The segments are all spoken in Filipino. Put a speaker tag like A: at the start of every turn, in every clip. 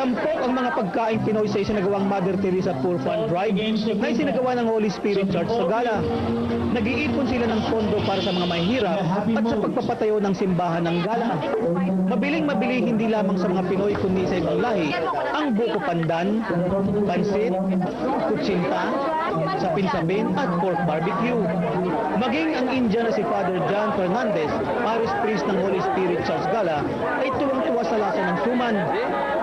A: Tampok ang mga pagkain Pinoy sa isinagawang Mother Teresa Poor Fund Drive na isinagawa ng Holy Spirit Church sa Gala. Nag-iipon sila ng pondo para sa mga mahihirap at sa pagpapatayo ng simbahan ng Gala. Mabiling-mabili hindi lamang sa mga Pinoy kundi sa ibang lahi ang buko pandan, pansit, kutsinta, sapin-sabin at pork barbecue. Maging ang Indian na si Father John Fernandez, Parish Priest ng Holy Spirit Church Gala, ay tuwang-tuwa sa lasa ng suman.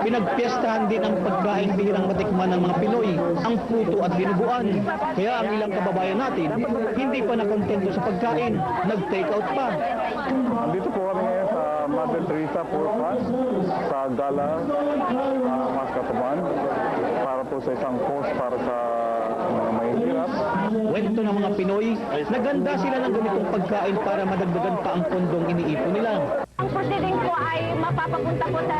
A: Pinagpiestahan din ang pagkain bihirang matikman ng mga Pinoy, ang puto at binubuan. Kaya ang ilang kababayan natin, hindi pa nakontento sa pagkain, nag-take out pa.
B: Dito po kami ngayon sa Mother Teresa Poor Fund sa Gala, Mascatuban, para po sa isang cause para sa mga mahihirap.
A: Kwento ng mga Pinoy, naganda sila ng ganitong pagkain para madagdagan pa ang pondong iniipon nila.
C: Ang proceeding po ay mapapapunta po sa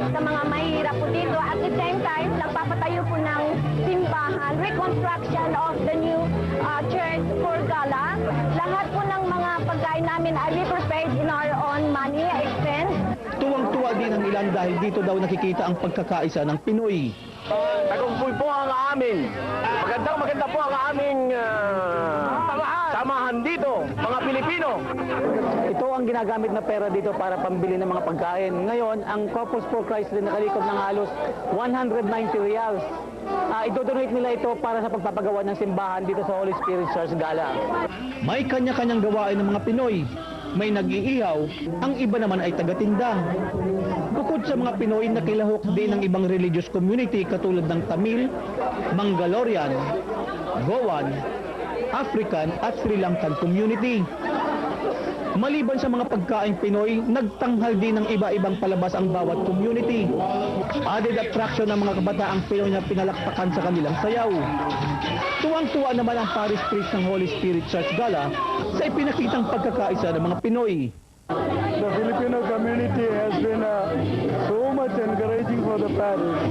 C: sa mga mahirap po dito. At the same time, nagpapatayo po ng simbahan, reconstruction of the new church for Gala. Lahat po ng mga pagkain namin ay we prepared in our own money, expense.
A: Tuwang-tuwa din ang ilan dahil dito daw nakikita ang pagkakaisa ng Pinoy.
D: Tagumpay po ang amin. Maganda po ang aming samahan dito, mga Pilipino.
A: Ito ang ginagamit na pera dito para pambili ng mga pagkain. Ngayon, ang Corpus for Christ din nakalikod ng halos 190 reals. Idodonate nila ito para sa pagpapagawa ng simbahan dito sa Holy Spirit Church Gala. May kanya-kanyang gawain ng mga Pinoy. May nag-iihaw, ang iba naman ay tagatinda. Bukod sa mga Pinoy, nakilahok din ng ibang religious community katulad ng Tamil, Mangalorian, Goan, African at Sri Lankan community. Maliban sa mga pagkain Pinoy, nagtanghal din ng iba-ibang palabas ang bawat community. Added attraction ng mga kabataang Pinoy na pinalakpakan sa kanilang sayaw. Tuwang-tuwa naman ang Parish Priest ng Holy Spirit Church Gala sa ipinakitang pagkakaisa ng mga Pinoy.
B: The Filipino community has been so much encouraging for the parish.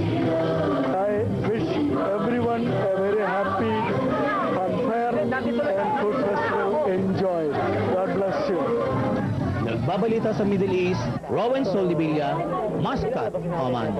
B: I wish everyone a very happy, fair and food festival. Enjoy. God bless you.
A: Nagbabalita sa Middle East, Rowan Soldevilla, Muscat, Oman.